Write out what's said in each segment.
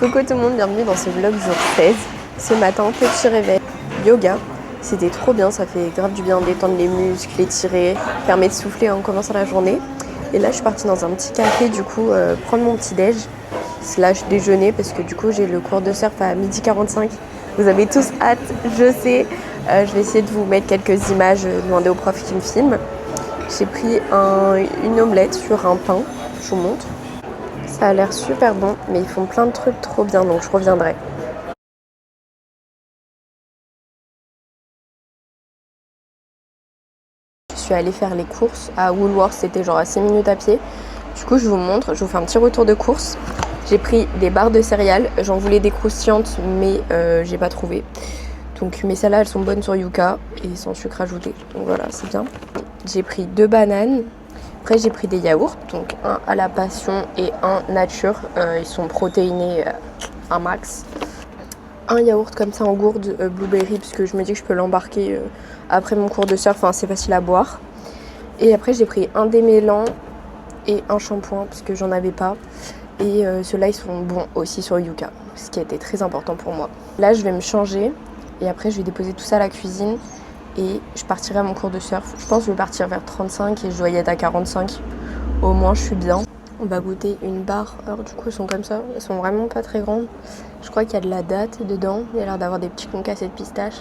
Coucou tout le monde, bienvenue dans ce vlog jour 16. Ce matin, petit réveil, yoga. C'était trop bien, ça fait grave du bien détendre les muscles, étirer, permet de souffler en commençant la journée. Et là, je suis partie dans un petit café, du coup, prendre mon petit déj / déjeuner parce que du coup, j'ai le cours de surf à 12h45. Vous avez tous hâte, je sais. Je vais essayer de vous mettre quelques images, demander au prof qui me filme. J'ai pris une omelette sur un pain, je vous montre. Ça a l'air super bon, mais ils font plein de trucs trop bien, donc je reviendrai. Je suis allée faire les courses à Woolworth, c'était genre à 6 minutes à pied. Du coup, je vous montre, je vous fais un petit retour de course. J'ai pris des barres de céréales, j'en voulais des croustillantes, mais j'ai pas trouvé. Donc, mais celles-là, elles sont bonnes sur Yuka et sans sucre ajouté. Donc voilà, c'est bien. J'ai pris 2 bananes. Après, j'ai pris des yaourts, donc un à la passion et un nature. Ils sont protéinés un max. Un yaourt comme ça en gourde blueberry, parce que je me dis que je peux l'embarquer après mon cours de surf, enfin, c'est facile à boire. Et après, j'ai pris un démêlant et un shampoing, parce que j'en avais pas. Et ceux-là, ils sont bons aussi sur Yuka, ce qui a été très important pour moi. Là, je vais me changer et après, je vais déposer tout ça à la cuisine. Et je partirai à mon cours de surf. Je pense que je vais partir vers 35 et je dois y être à 45. Au moins, je suis bien. On va goûter une barre. Alors du coup, elles sont comme ça. Elles sont vraiment pas très grandes. Je crois qu'il y a de la date dedans. Il y a l'air d'avoir des petits concassés de pistache.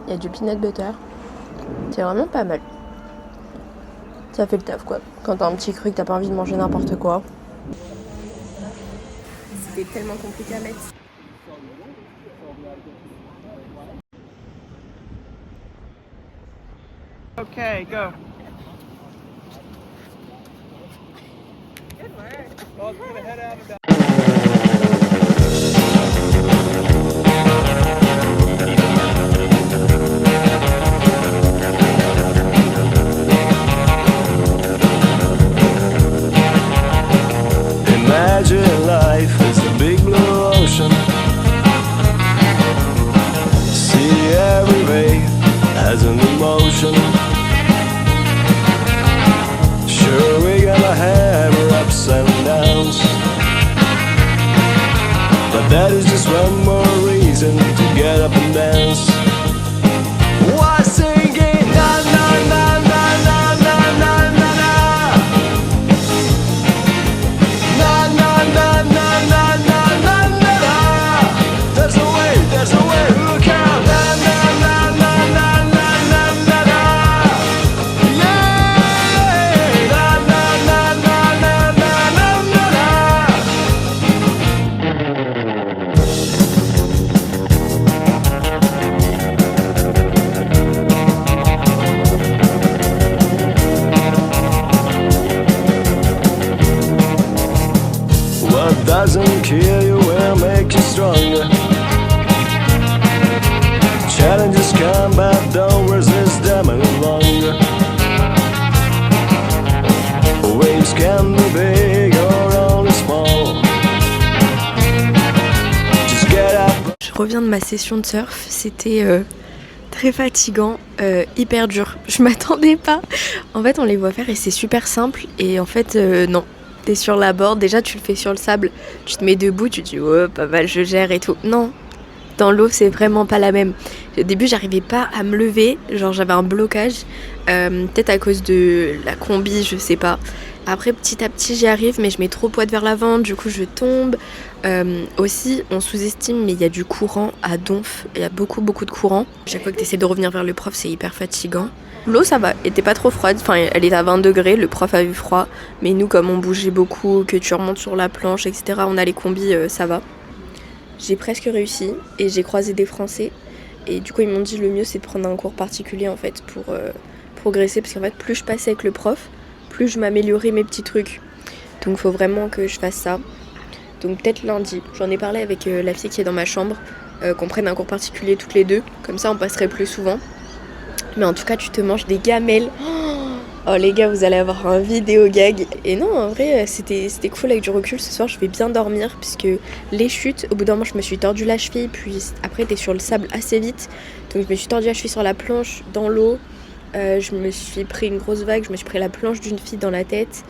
Il y a du peanut butter. C'est vraiment pas mal. Ça fait le taf quoi. Quand t'as un petit cru que t'as pas envie de manger n'importe quoi. C'était tellement compliqué à mettre. Okay, go. Good work. Well, I'm gonna head out of that. Imagine life is a big blue ocean. See every wave has an emotion. Sure, we're gonna have our ups and downs, but that is just one more reason to get up and dance. Why singing na na na na na na na na na na na na na na na na na. There's a way, look out. Na na na na na na na na na. Yeah, na na na na na na na na. What doesn't kill you will make you stronger. Challenges come but don't resist them any longer. Waves can be big or only small. Just get up. Je reviens de ma session de surf, c'était très fatigant, hyper dur. Je m'attendais pas. En fait, on les voit faire et c'est super simple. Et en fait, non. T'es sur la board, déjà tu le fais sur le sable, tu te mets debout, tu te dis oh pas mal je gère et tout. Non, dans l'eau c'est vraiment pas la même. Au début j'arrivais pas à me lever, genre j'avais un blocage, peut-être à cause de la combi, je sais pas. Après petit à petit j'y arrive mais je mets trop poids vers l'avant, du coup je tombe. Aussi on sous-estime mais il y a du courant à donf, il y a beaucoup de courant. Chaque fois que tu essaies de revenir vers le prof c'est hyper fatigant. L'eau ça va, était pas trop froide, enfin elle est à 20 degrés, le prof a eu froid, mais nous comme on bougeait beaucoup, que tu remontes sur la planche, etc. on a les combis, ça va. J'ai presque réussi et j'ai croisé des Français et du coup ils m'ont dit le mieux c'est de prendre un cours particulier en fait pour progresser parce qu'en fait plus je passais avec le prof, plus je m'améliorais mes petits trucs. Donc faut vraiment que je fasse ça. Donc peut-être lundi, j'en ai parlé avec la fille qui est dans ma chambre, qu'on prenne un cours particulier toutes les deux, comme ça on passerait plus souvent. Mais en tout cas tu te manges des gamelles. Oh les gars vous allez avoir un vidéo gag. Et non en vrai c'était cool avec du recul. Ce soir je vais bien dormir puisque les chutes, au bout d'un moment je me suis tordu la cheville. Puis après t'es sur le sable assez vite. Donc je me suis tordu la cheville sur la planche, dans l'eau. Je me suis pris une grosse vague, je me suis pris la planche d'une fille dans la tête.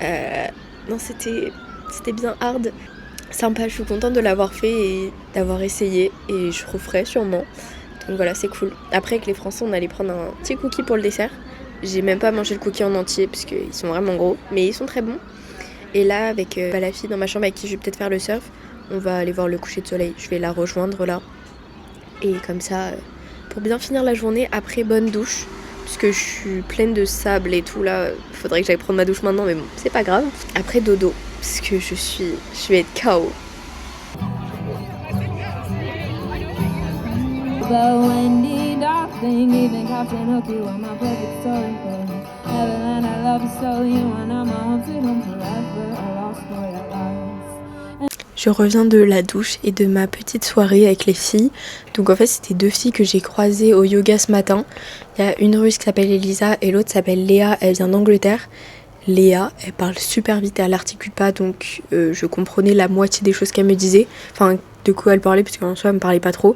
Non, c'était bien hard. Sympa, je suis contente de l'avoir fait et d'avoir essayé. Et je referai sûrement. Donc voilà, c'est cool. Après, avec les Français, on allait prendre un petit cookie pour le dessert. J'ai même pas mangé le cookie en entier parce qu'ils sont vraiment gros. Mais ils sont très bons. Et là, avec la fille dans ma chambre avec qui je vais peut-être faire le surf, on va aller voir le coucher de soleil. Je vais la rejoindre là. Et comme ça, pour bien finir la journée, après bonne douche. Puisque je suis pleine de sable et tout là. Faudrait que j'aille prendre ma douche maintenant, mais bon, c'est pas grave. Après dodo, parce que je vais être KO. Je reviens de la douche et de ma petite soirée avec les filles. Donc en fait c'était 2 filles que j'ai croisées au yoga ce matin. Il y a une russe qui s'appelle Elisa et l'autre s'appelle Léa, elle vient d'Angleterre. Léa, elle parle super vite et elle articule pas, donc je comprenais la moitié des choses qu'elle me disait. Enfin, de quoi elle parlait, parce qu'en soi elle me parlait pas trop.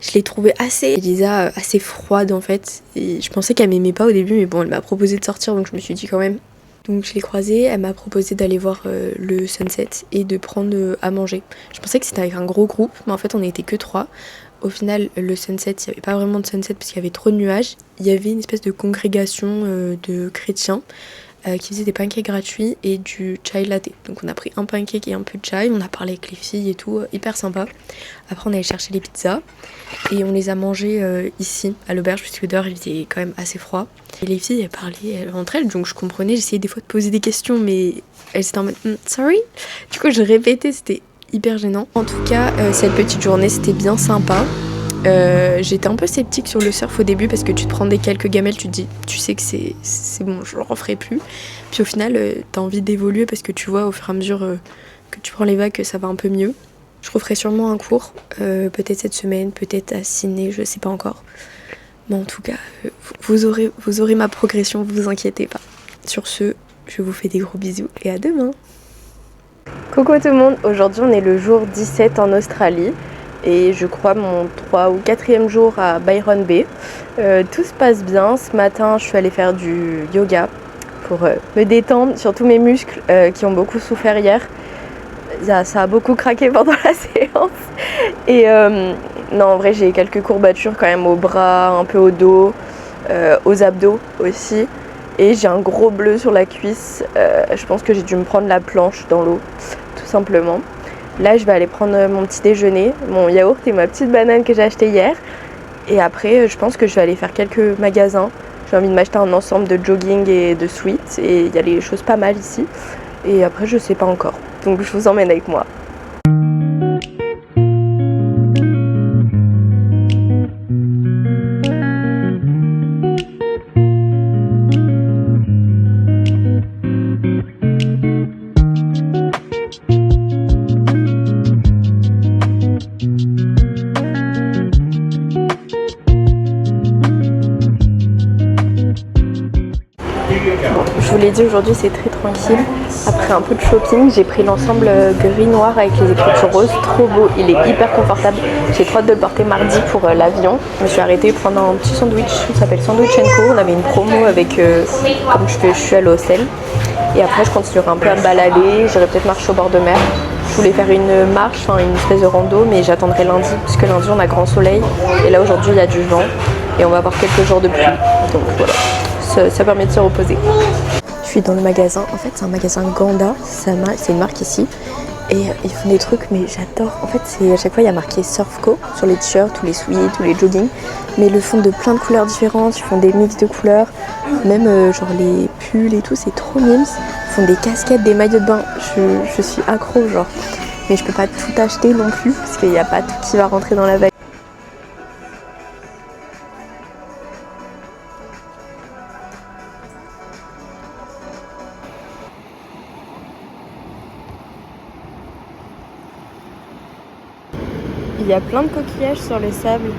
Je l'ai trouvée Elisa, assez froide en fait. Et je pensais qu'elle m'aimait pas au début, mais bon, elle m'a proposé de sortir, donc je me suis dit quand même. Donc je l'ai croisée, elle m'a proposé d'aller voir le sunset et de prendre à manger. Je pensais que c'était avec un gros groupe, mais en fait on n'était que 3. Au final, le sunset, il n'y avait pas vraiment de sunset parce qu'il y avait trop de nuages. Il y avait une espèce de congrégation de chrétiens qui faisait des pancakes gratuits et du chai latte. Donc on a pris un pancake et un peu de chai, on a parlé avec les filles et tout, hyper sympa. Après on allait chercher les pizzas et on les a mangées ici à l'auberge puisque dehors il était quand même assez froid. Et les filles elles parlaient entre elles, donc je comprenais, j'essayais des fois de poser des questions mais elles étaient en mode sorry. Du coup je répétais, c'était hyper gênant. En tout cas cette petite journée c'était bien sympa. J'étais un peu sceptique sur le surf au début parce que tu te prends des quelques gamelles, tu te dis, tu sais que c'est bon, je le referai plus. Puis au final, t'as envie d'évoluer parce que tu vois au fur et à mesure que tu prends les vagues que ça va un peu mieux. Je referai sûrement un cours, peut-être cette semaine, peut-être à Sydney, je sais pas encore. Mais en tout cas, vous aurez ma progression, vous inquiétez pas. Sur ce, je vous fais des gros bisous et à demain. Coucou tout le monde, aujourd'hui on est le jour 17 en Australie. Et je crois mon 3 ou 4e jour à Byron Bay. Tout se passe bien. Ce matin, je suis allée faire du yoga pour me détendre, surtout mes muscles qui ont beaucoup souffert hier. Ça a beaucoup craqué pendant la séance. Et non, en vrai, j'ai quelques courbatures quand même au bras, un peu au dos, aux abdos aussi. Et j'ai un gros bleu sur la cuisse. Je pense que j'ai dû me prendre la planche dans l'eau, tout simplement. Là, je vais aller prendre mon petit déjeuner, mon yaourt et ma petite banane que j'ai acheté hier. Et après, je pense que je vais aller faire quelques magasins. J'ai envie de m'acheter un ensemble de jogging et de sweats. Et il y a des choses pas mal ici. Et après, je sais pas encore. Donc, je vous emmène avec moi. Je vous l'ai dit, aujourd'hui c'est très tranquille. Après un peu de shopping, j'ai pris l'ensemble gris-noir avec les écritures roses. Trop beau, il est hyper confortable. J'ai trop hâte de le porter mardi pour l'avion. Je me suis arrêtée prendre un petit sandwich, ça s'appelle Sandwich & Co. On avait une promo avec, comme je suis à l'hôtel. Et après je continuerai un peu à me balader, j'irai peut-être marcher au bord de mer. Je voulais faire une marche, enfin une espèce de rando, mais j'attendrai lundi, puisque lundi on a grand soleil. Et là aujourd'hui il y a du vent et on va avoir quelques jours de pluie. Donc voilà, ça permet de se reposer. Je suis dans le magasin, en fait c'est un magasin Ganda, c'est une marque ici. Et ils font des trucs, mais j'adore. En fait, à chaque fois, il y a marqué Surfco sur les t-shirts, tous les sweats, tous les joggings. Mais ils le font de plein de couleurs différentes. Ils font des mix de couleurs. Même genre les pulls et tout, c'est trop mimes. Ils font des casquettes, des maillots de bain. Je suis accro, genre. Mais je peux pas tout acheter non plus, parce qu'il n'y a pas tout qui va rentrer dans la valise. Il y a plein de coquillages sur le sable.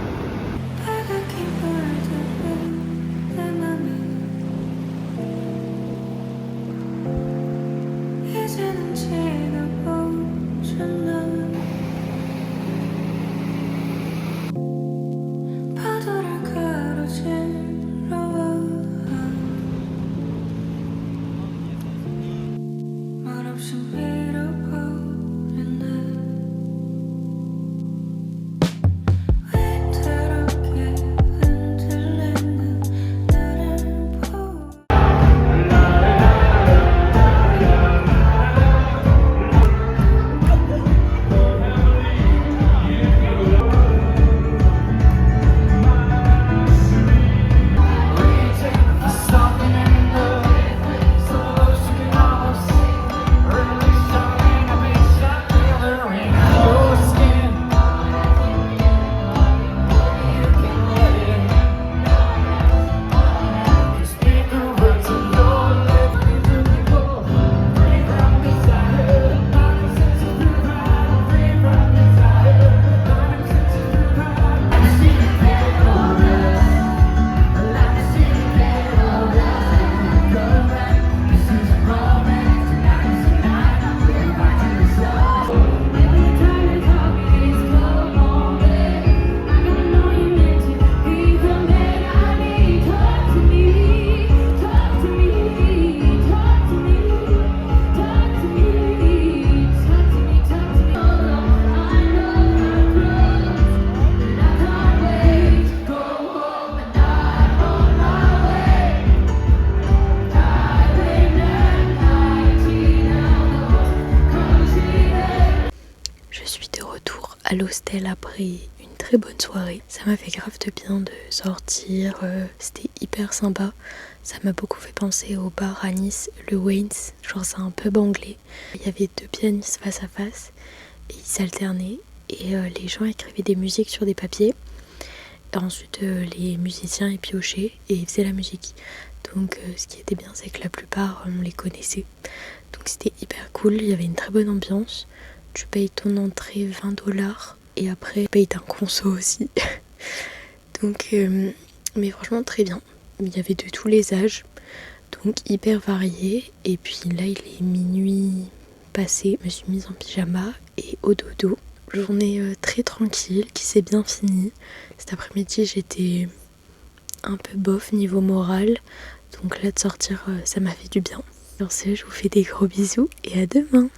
À l'hostel après une très bonne soirée. Ça m'a fait grave de bien de sortir, c'était hyper sympa. Ça m'a beaucoup fait penser au bar à Nice, le Wayne's, genre c'est un pub anglais. Il y avait 2 pianistes face à face et ils s'alternaient et les gens écrivaient des musiques sur des papiers. Et ensuite les musiciens y piochaient et ils faisaient la musique. Donc ce qui était bien c'est que la plupart on les connaissait. Donc c'était hyper cool, il y avait une très bonne ambiance. Tu payes ton entrée 20$ et après tu payes un conso aussi. Donc, mais franchement très bien. Il y avait de tous les âges, donc hyper varié. Et puis là il est minuit passé, je me suis mise en pyjama et au dodo. Journée très tranquille qui s'est bien finie. Cet après-midi j'étais un peu bof niveau moral. Donc là de sortir ça m'a fait du bien. Sur ce je vous fais des gros bisous et à demain.